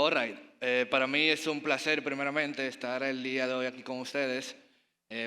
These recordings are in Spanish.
All right. Para mí es un placer primeramente estar el día de hoy aquí con ustedes.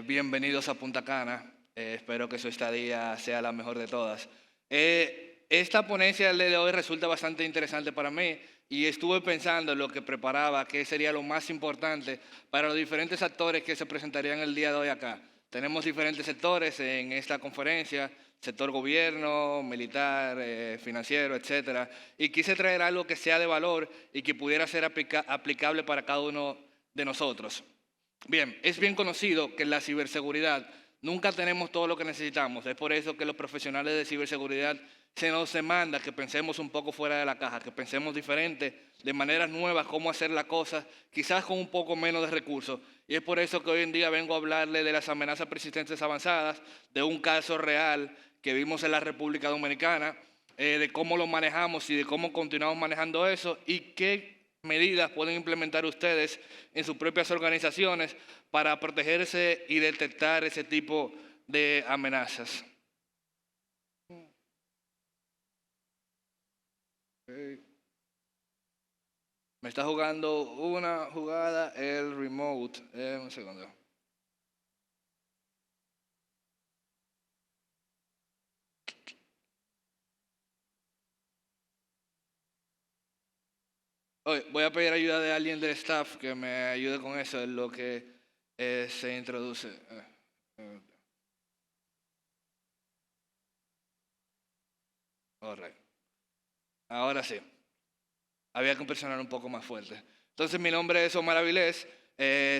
Bienvenidos a Punta Cana. Espero que su estadía sea la mejor de todas. Esta ponencia del día de hoy resulta bastante interesante para mí y estuve pensando en lo que preparaba, qué sería lo más importante para los diferentes actores que se presentarían el día de hoy acá. Tenemos diferentes sectores en esta conferencia, sector gobierno, militar, financiero, etcétera. Y quise traer algo que sea de valor y que pudiera ser aplicable para cada uno de nosotros. Bien, es bien conocido que en la ciberseguridad nunca tenemos todo lo que necesitamos. Es por eso que los profesionales de ciberseguridad se nos demanda que pensemos un poco fuera de la caja, que pensemos diferente, de maneras nuevas, cómo hacer las cosas, quizás con un poco menos de recursos. Y es por eso que hoy en día vengo a hablarle de las amenazas persistentes avanzadas, de un caso real que vimos en la República Dominicana, de cómo lo manejamos y de cómo continuamos manejando eso y qué medidas pueden implementar ustedes en sus propias organizaciones para protegerse y detectar ese tipo de amenazas. Me está jugando una jugada el remote. Un segundo. Voy a pedir ayuda de alguien del staff que me ayude con eso, en lo que se introduce. Correcto. Ahora sí. Había que presionar un poco más fuerte. Entonces, mi nombre es Omar Avilés.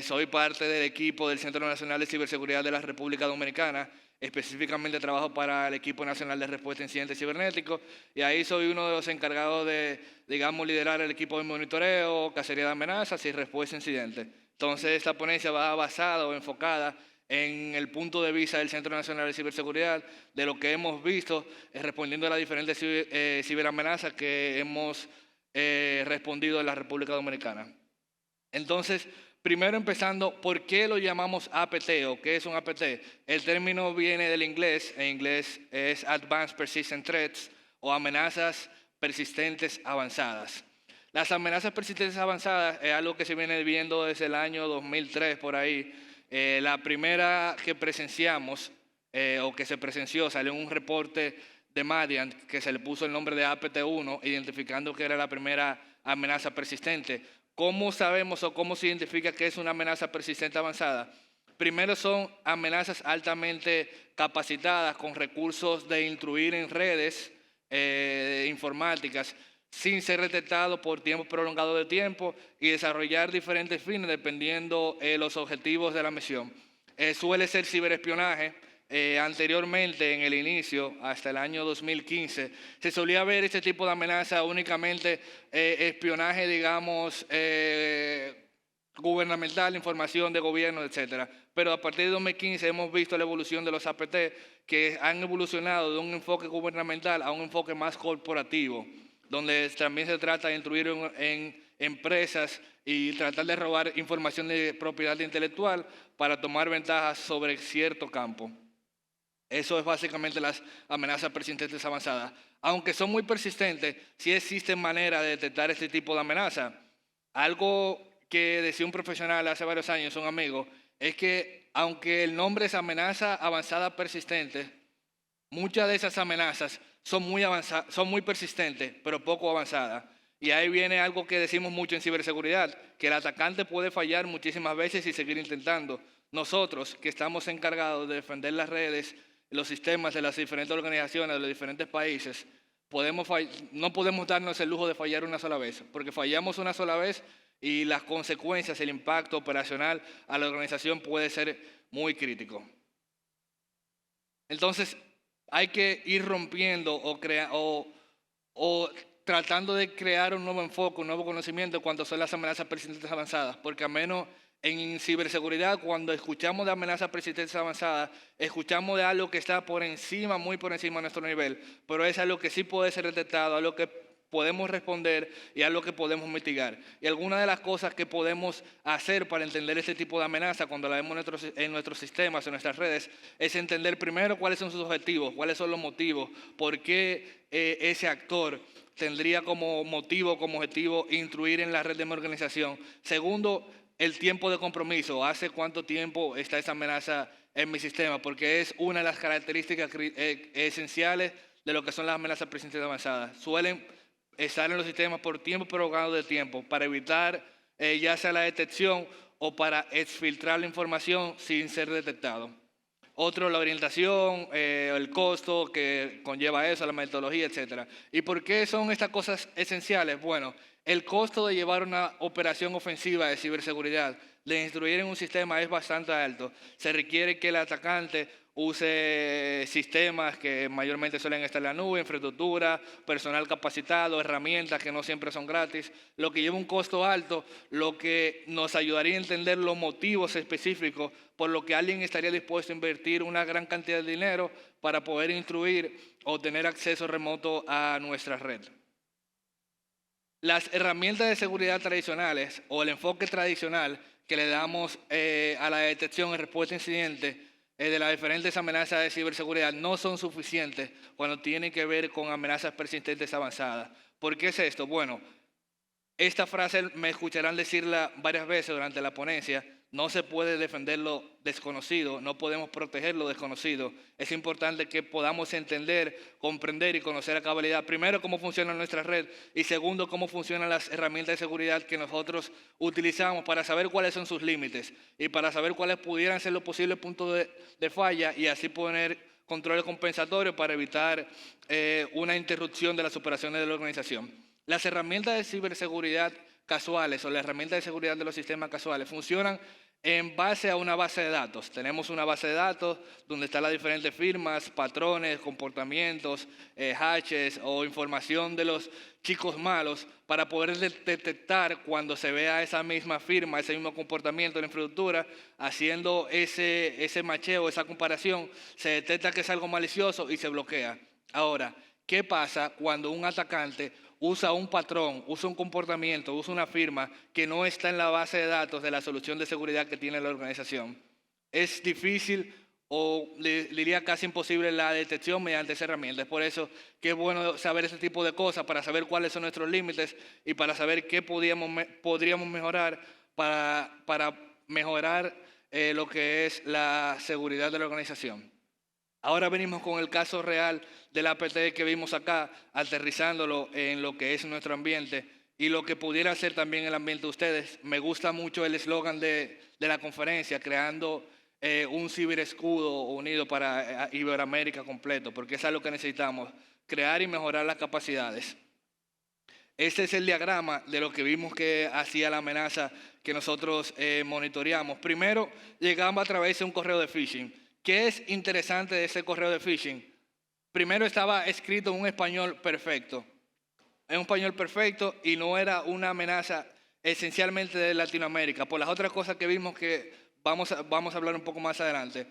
Soy parte del equipo del Centro Nacional de Ciberseguridad de la República Dominicana. Específicamente trabajo para el Equipo Nacional de Respuesta a Incidentes Cibernéticos y ahí soy uno de los encargados de, digamos, liderar el equipo de monitoreo, cacería de amenazas y respuesta a incidentes. Entonces, esta ponencia va basada o enfocada en el punto de vista del Centro Nacional de Ciberseguridad, de lo que hemos visto respondiendo a las diferentes ciberamenazas que hemos respondido en la República Dominicana. Entonces, primero empezando, ¿por qué lo llamamos APT o qué es un APT? El término viene del inglés, en inglés es Advanced Persistent Threats o amenazas persistentes avanzadas. Las amenazas persistentes avanzadas es algo que se viene viendo desde el año 2003 por ahí. La primera que presenciamos o que se presenció salió en un reporte de Madian, que se le puso el nombre de APT-1, identificando que era la primera amenaza persistente. ¿Cómo sabemos o cómo se identifica que es una amenaza persistente avanzada? Primero son amenazas altamente capacitadas con recursos de intruir en redes informáticas sin ser detectado por tiempo prolongado de tiempo y desarrollar diferentes fines dependiendo los objetivos de la misión. Suele ser ciberespionaje. Anteriormente, en el inicio, hasta el año 2015, se solía ver este tipo de amenaza únicamente espionaje, digamos, gubernamental, información de gobierno, etc. Pero a partir de 2015 hemos visto la evolución de los APT que han evolucionado de un enfoque gubernamental a un enfoque más corporativo, donde también se trata de intruir en empresas y tratar de robar información de propiedad intelectual para tomar ventajas sobre cierto campo. Eso es básicamente las amenazas persistentes avanzadas. Aunque son muy persistentes, sí existen maneras de detectar este tipo de amenaza. Algo que decía un profesional hace varios años, un amigo, es que aunque el nombre es amenaza avanzada persistente, muchas de esas amenazas son muy persistentes, pero poco avanzadas. Y ahí viene algo que decimos mucho en ciberseguridad, que el atacante puede fallar muchísimas veces y seguir intentando. Nosotros, que estamos encargados de defender las redes, los sistemas de las diferentes organizaciones de los diferentes países, no podemos darnos el lujo de fallar una sola vez, porque fallamos una sola vez y las consecuencias, el impacto operacional a la organización puede ser muy crítico. Entonces, hay que ir rompiendo o tratando de crear un nuevo enfoque, un nuevo conocimiento cuando son las amenazas persistentes avanzadas, porque a menos en ciberseguridad, cuando escuchamos de amenazas persistentes avanzadas, escuchamos de algo que está por encima, muy por encima de nuestro nivel, pero es algo que sí puede ser detectado, algo que podemos responder y a lo que podemos mitigar. Y algunas de las cosas que podemos hacer para entender este tipo de amenaza cuando la vemos en nuestros sistemas, en nuestras redes, es entender primero cuáles son sus objetivos, cuáles son los motivos, por qué ese actor tendría como motivo, como objetivo, instruir en la red de mi organización. Segundo, el tiempo de compromiso. ¿Hace cuánto tiempo está esa amenaza en mi sistema? Porque es una de las características esenciales de lo que son las amenazas persistentes avanzadas. Suelen estar en los sistemas por tiempo prolongado de tiempo para evitar ya sea la detección o para exfiltrar la información sin ser detectado. Otro, la orientación, el costo que conlleva eso, la metodología, etc. ¿Y por qué son estas cosas esenciales? Bueno, el costo de llevar una operación ofensiva de ciberseguridad, de instruir en un sistema es bastante alto. Se requiere que el atacante use sistemas que mayormente suelen estar en la nube, infraestructura, personal capacitado, herramientas que no siempre son gratis, lo que lleva un costo alto, lo que nos ayudaría a entender los motivos específicos por lo que alguien estaría dispuesto a invertir una gran cantidad de dinero para poder instruir o tener acceso remoto a nuestra red. Las herramientas de seguridad tradicionales o el enfoque tradicional que le damos a la detección y respuesta a incidentes de las diferentes amenazas de ciberseguridad no son suficientes cuando tienen que ver con amenazas persistentes avanzadas. ¿Por qué es esto? Bueno, esta frase me escucharán decirla varias veces durante la ponencia. No se puede defender lo desconocido, no podemos proteger lo desconocido. Es importante que podamos entender, comprender y conocer a cabalidad, primero, cómo funciona nuestra red y segundo, cómo funcionan las herramientas de seguridad que nosotros utilizamos para saber cuáles son sus límites y para saber cuáles pudieran ser los posibles puntos de falla y así poner controles compensatorios para evitar una interrupción de las operaciones de la organización. Las herramientas de ciberseguridad casuales o las herramientas de seguridad de los sistemas casuales funcionan en base a una base de datos. Tenemos una base de datos donde están las diferentes firmas, patrones, comportamientos, hashes o información de los chicos malos para poder detectar cuando se vea esa misma firma, ese mismo comportamiento en la infraestructura, haciendo ese macheo, esa comparación, se detecta que es algo malicioso y se bloquea. Ahora, ¿qué pasa cuando un atacante usa un patrón, usa un comportamiento, usa una firma que no está en la base de datos de la solución de seguridad que tiene la organización? Es difícil o diría casi imposible la detección mediante esa herramienta. Es por eso que es bueno saber ese tipo de cosas para saber cuáles son nuestros límites y para saber qué podríamos mejorar para mejorar lo que es la seguridad de la organización. Ahora venimos con el caso real del APT que vimos acá, aterrizándolo en lo que es nuestro ambiente y lo que pudiera ser también el ambiente de ustedes. Me gusta mucho el eslogan de la conferencia, creando un ciberescudo unido para Iberoamérica completo, porque es algo que necesitamos, crear y mejorar las capacidades. Este es el diagrama de lo que vimos que hacía la amenaza que nosotros monitoreamos. Primero, llegamos a través de un correo de phishing. ¿Qué es interesante de ese correo de phishing? Primero estaba escrito en un español perfecto. En un español perfecto y no era una amenaza esencialmente de Latinoamérica. Por las otras cosas que vimos que vamos a hablar un poco más adelante.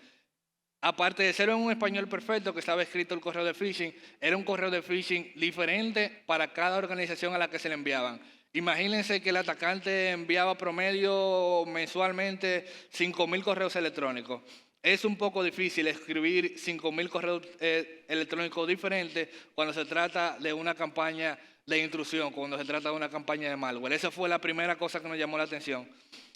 Aparte de ser en un español perfecto que estaba escrito el correo de phishing, era un correo de phishing diferente para cada organización a la que se le enviaban. Imagínense que el atacante enviaba promedio mensualmente 5,000 correos electrónicos. Es un poco difícil escribir 5,000 correos electrónicos diferentes cuando se trata de una campaña de intrusión, cuando se trata de una campaña de malware. Esa fue la primera cosa que nos llamó la atención.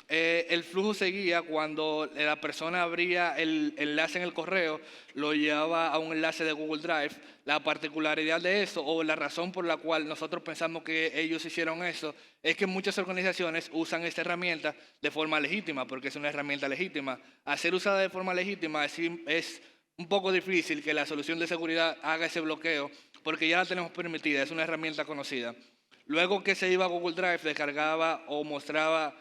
El flujo seguía cuando la persona abría el enlace en el correo, lo llevaba a un enlace de Google Drive. La particularidad de eso, o la razón por la cual nosotros pensamos que ellos hicieron eso, es que muchas organizaciones usan esta herramienta de forma legítima, porque es una herramienta legítima. Al ser usada de forma legítima es un poco difícil que la solución de seguridad haga ese bloqueo, porque ya la tenemos permitida, es una herramienta conocida. Luego que se iba a Google Drive, descargaba o mostraba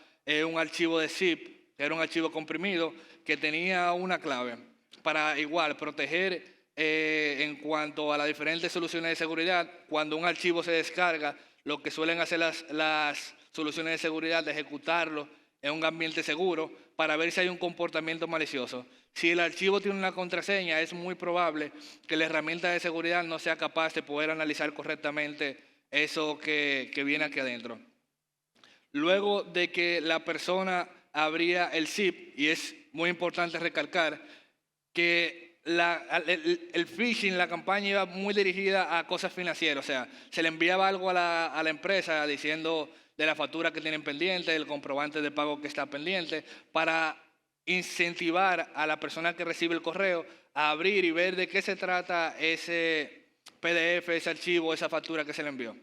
un archivo de zip, que era un archivo comprimido, que tenía una clave para igual proteger en cuanto a las diferentes soluciones de seguridad. Cuando un archivo se descarga, lo que suelen hacer las soluciones de seguridad es ejecutarlo en un ambiente seguro para ver si hay un comportamiento malicioso. Si el archivo tiene una contraseña, es muy probable que la herramienta de seguridad no sea capaz de poder analizar correctamente eso que viene aquí adentro. Luego de que la persona abría el zip, y es muy importante recalcar que el phishing, la campaña iba muy dirigida a cosas financieras, o sea, se le enviaba algo a la empresa diciendo de la factura que tienen pendiente, del comprobante de pago que está pendiente, para incentivar a la persona que recibe el correo a abrir y ver de qué se trata ese PDF, ese archivo, esa factura que se le envió.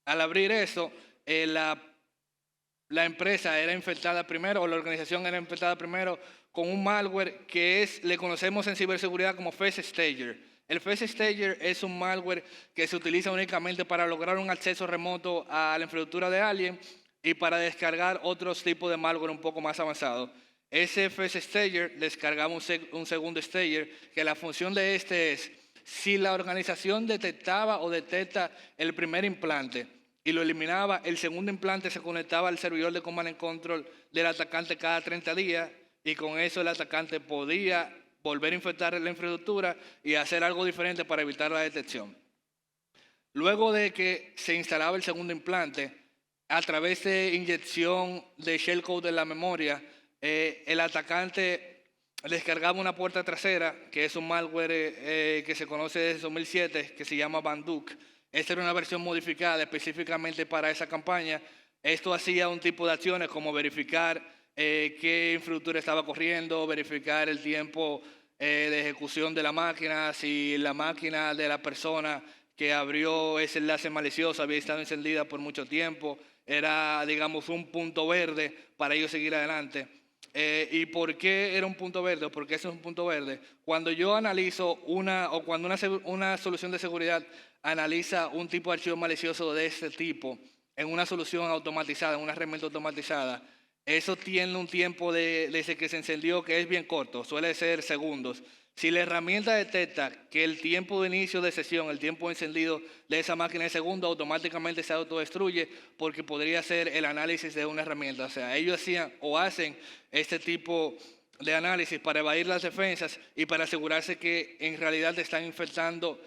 Al abrir eso, la empresa era infectada primero, o la organización era infectada primero con un malware que le conocemos en ciberseguridad como PhishStager. El PhishStager es un malware que se utiliza únicamente para lograr un acceso remoto a la infraestructura de alguien y para descargar otros tipos de malware un poco más avanzados. Ese PhishStager descargaba un segundo stager, que la función de este es, si la organización detectaba o detecta el primer implante y lo eliminaba, el segundo implante se conectaba al servidor de Command and Control del atacante cada 30 días y con eso el atacante podía volver a infectar la infraestructura y hacer algo diferente para evitar la detección. Luego de que se instalaba el segundo implante, a través de inyección de shellcode en la memoria, el atacante descargaba una puerta trasera, que es un malware que se conoce desde 2007, que se llama Banduc. Esta era una versión modificada específicamente para esa campaña. Esto hacía un tipo de acciones como verificar qué infraestructura estaba corriendo, verificar el tiempo de ejecución de la máquina, si la máquina de la persona que abrió ese enlace malicioso había estado encendida por mucho tiempo. Era, digamos, un punto verde para ellos seguir adelante. ¿Y por qué era un punto verde? Porque eso es un punto verde. Cuando yo analizo cuando una solución de seguridad analiza un tipo de archivo malicioso de este tipo en una solución automatizada, en una herramienta automatizada, eso tiene un tiempo desde que se encendió que es bien corto, suele ser segundos. Si la herramienta detecta que el tiempo de inicio de sesión, el tiempo de encendido de esa máquina es segundo, automáticamente se autodestruye porque podría ser el análisis de una herramienta. O sea, ellos hacen este tipo de análisis para evadir las defensas y para asegurarse que en realidad están infectando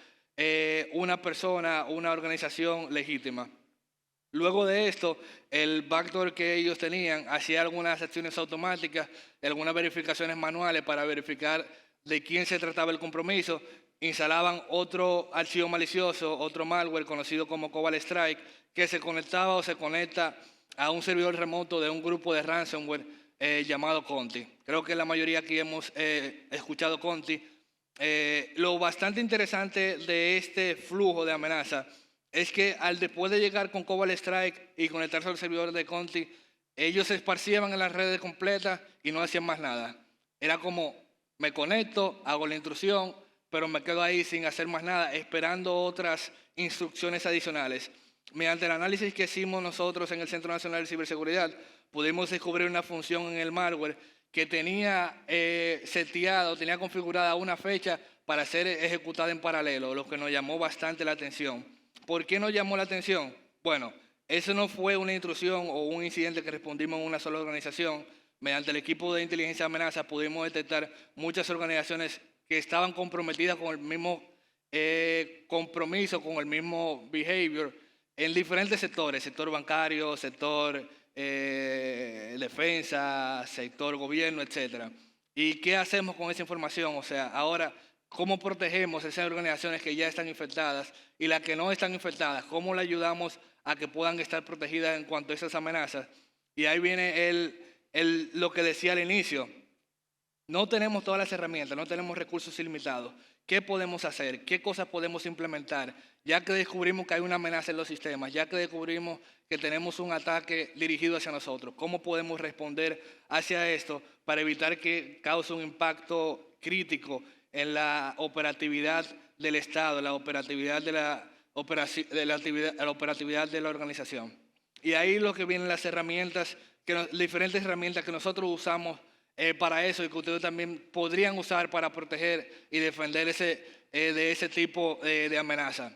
una persona, una organización legítima. Luego de esto, el backdoor que ellos tenían hacía algunas acciones automáticas, algunas verificaciones manuales para verificar de quién se trataba el compromiso. Instalaban otro archivo malicioso, otro malware conocido como Cobalt Strike, que se conectaba o se conecta a un servidor remoto de un grupo de ransomware llamado Conti. Creo que la mayoría aquí hemos escuchado Conti. Lo bastante interesante de este flujo de amenaza es que después de llegar con Cobalt Strike y conectarse al servidor de Conti, ellos se esparcían en las redes completas y no hacían más nada. Era como, me conecto, hago la intrusión, pero me quedo ahí sin hacer más nada, esperando otras instrucciones adicionales. Mediante el análisis que hicimos nosotros en el Centro Nacional de Ciberseguridad, pudimos descubrir una función en el malware que tenía tenía configurada una fecha para ser ejecutada en paralelo, lo que nos llamó bastante la atención. ¿Por qué nos llamó la atención? Bueno, eso no fue una intrusión o un incidente que respondimos en una sola organización. Mediante el equipo de inteligencia de amenazas pudimos detectar muchas organizaciones que estaban comprometidas con el mismo compromiso, con el mismo behavior, en diferentes sectores, sector bancario, sector defensa, sector gobierno, etc. ¿Y qué hacemos con esa información? O sea, ahora, ¿cómo protegemos esas organizaciones que ya están infectadas y las que no están infectadas? ¿Cómo le ayudamos a que puedan estar protegidas en cuanto a esas amenazas? Y ahí viene lo que decía al inicio. No tenemos todas las herramientas, no tenemos recursos ilimitados. ¿Qué podemos hacer? ¿Qué cosas podemos implementar? Ya que descubrimos que hay una amenaza en los sistemas, ya que descubrimos que tenemos un ataque dirigido hacia nosotros, ¿cómo podemos responder hacia esto para evitar que cause un impacto crítico en la operatividad del Estado, la operatividad de la operatividad de la organización? Y ahí lo que vienen las herramientas, diferentes herramientas que nosotros usamos para eso y que ustedes también podrían usar para proteger y defenderse de ese tipo de amenaza.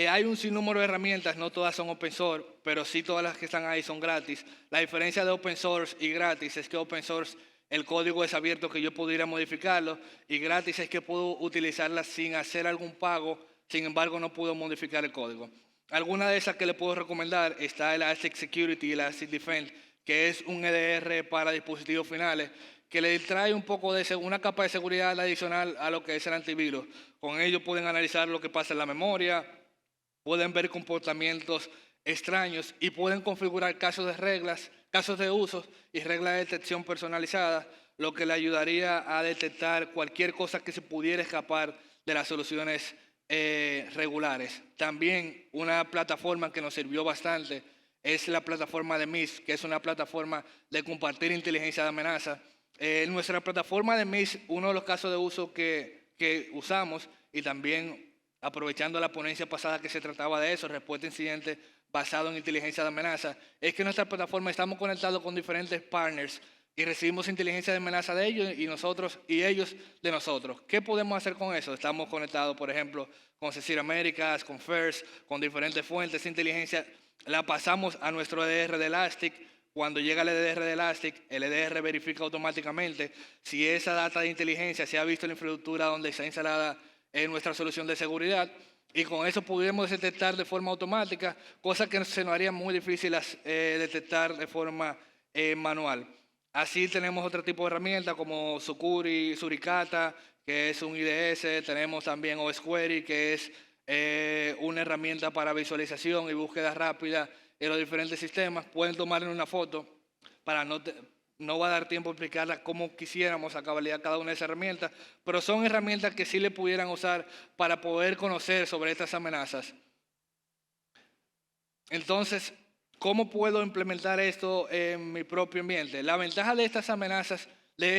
Hay un sinnúmero de herramientas, no todas son open source, pero sí todas las que están ahí son gratis. La diferencia de open source y gratis es que open source el código es abierto que yo pudiera modificarlo y gratis es que puedo utilizarla sin hacer algún pago, sin embargo no puedo modificar el código. Alguna de esas que le puedo recomendar está Elastic Security y Elastic Defense, que es un EDR para dispositivos finales, que le trae un poco de una capa de seguridad adicional a lo que es el antivirus. Con ello pueden analizar lo que pasa en la memoria, pueden ver comportamientos extraños y pueden configurar casos de uso y reglas de detección personalizadas, lo que le ayudaría a detectar cualquier cosa que se pudiera escapar de las soluciones regulares. También una plataforma que nos sirvió bastante es la plataforma de MISP, que es una plataforma de compartir inteligencia de amenaza. En nuestra plataforma de MISP, uno de los casos de uso que usamos, y también aprovechando la ponencia pasada que se trataba de eso, respuesta a incidentes basado en inteligencia de amenaza, es que en nuestra plataforma estamos conectados con diferentes partners y recibimos inteligencia de amenaza de ellos y ellos de nosotros. ¿Qué podemos hacer con eso? Estamos conectados, por ejemplo, con Cecil Américas, con FIRST, con diferentes fuentes de inteligencia. La pasamos a nuestro EDR de Elastic. Cuando llega el EDR de Elastic, el EDR verifica automáticamente si esa data de inteligencia se ha visto en la infraestructura donde está instalada en nuestra solución de seguridad. Y con eso pudimos detectar de forma automática, cosas que se nos haría muy difícil detectar de forma manual. Así tenemos otro tipo de herramientas como Sucuri, Suricata, que es un IDS. Tenemos también OSQuery, que es una herramienta para visualización y búsqueda rápida en los diferentes sistemas. Pueden tomarle una foto para no va a dar tiempo a explicarla cómo quisiéramos a cabalidad cada una de esas herramientas, pero son herramientas que sí le pudieran usar para poder conocer sobre estas amenazas. Entonces, ¿cómo puedo implementar esto en mi propio ambiente? La ventaja de estas amenazas, de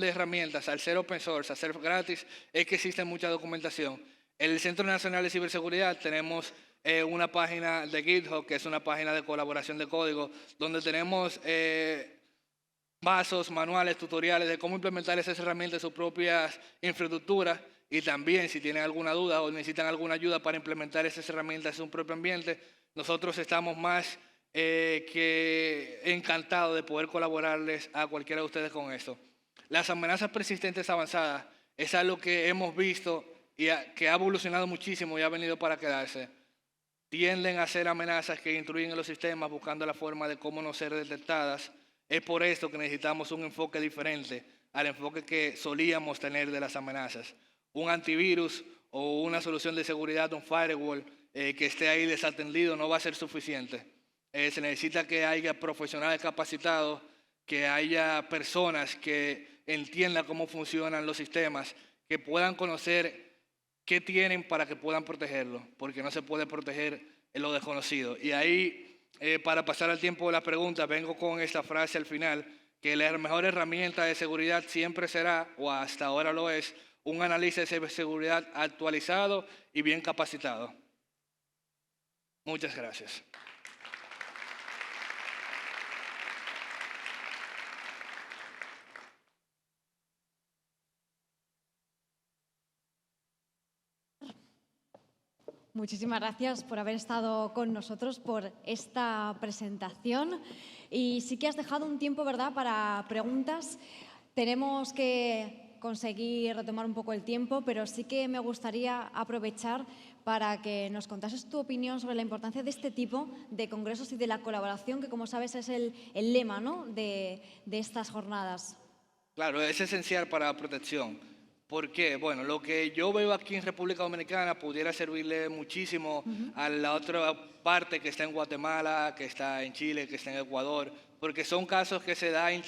herramientas, al ser open source, al ser gratis, es que existe mucha documentación. En el Centro Nacional de Ciberseguridad tenemos una página de GitHub, que es una página de colaboración de código, donde tenemos pasos, manuales, tutoriales de cómo implementar esas herramientas en sus propias infraestructuras, y también si tienen alguna duda o necesitan alguna ayuda para implementar esas herramientas en su propio ambiente, nosotros estamos más que encantados de poder colaborarles a cualquiera de ustedes con esto. Las amenazas persistentes avanzadas es algo que hemos visto y que ha evolucionado muchísimo y ha venido para quedarse. Tienden a ser amenazas que intruyen en los sistemas buscando la forma de cómo no ser detectadas. Es por esto que necesitamos un enfoque diferente al enfoque que solíamos tener de las amenazas. Un antivirus o una solución de seguridad, un firewall que esté ahí desatendido no va a ser suficiente. Se necesita que haya profesionales capacitados, que haya personas que entiendan cómo funcionan los sistemas, que puedan conocer qué tienen para que puedan protegerlo, porque no se puede proteger en lo desconocido. Y ahí, para pasar al tiempo de la pregunta, vengo con esta frase al final, que la mejor herramienta de seguridad siempre será, o hasta ahora lo es, un análisis de seguridad actualizado y bien capacitado. Muchas gracias. Muchísimas gracias por haber estado con nosotros, por esta presentación. Y sí que has dejado un tiempo, ¿verdad?, para preguntas. Tenemos que conseguir retomar un poco el tiempo, pero sí que me gustaría aprovechar para que nos contases tu opinión sobre la importancia de este tipo de congresos y de la colaboración, que como sabes es el lema, ¿no?, de estas jornadas. Claro, es esencial para la protección. ¿Por qué? Bueno, lo que yo veo aquí en República Dominicana pudiera servirle muchísimo a la otra parte que está en Guatemala, que está en Chile, que está en Ecuador, porque son casos que se da el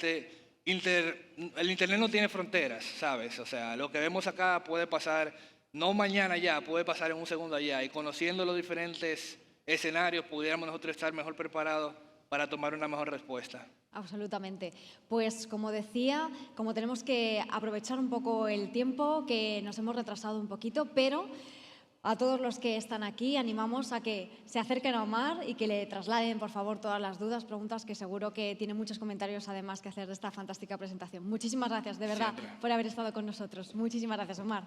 Internet no tiene fronteras, ¿sabes? O sea, lo que vemos acá puede pasar, no mañana ya, puede pasar en un segundo allá, y conociendo los diferentes escenarios pudiéramos nosotros estar mejor preparados para tomar una mejor respuesta. Absolutamente. Pues como decía, como tenemos que aprovechar un poco el tiempo, que nos hemos retrasado un poquito, pero a todos los que están aquí animamos a que se acerquen a Omar y que le trasladen, por favor, todas las dudas, preguntas, que seguro que tiene muchos comentarios además que hacer de esta fantástica presentación. Muchísimas gracias, de verdad, por haber estado con nosotros. Muchísimas gracias, Omar.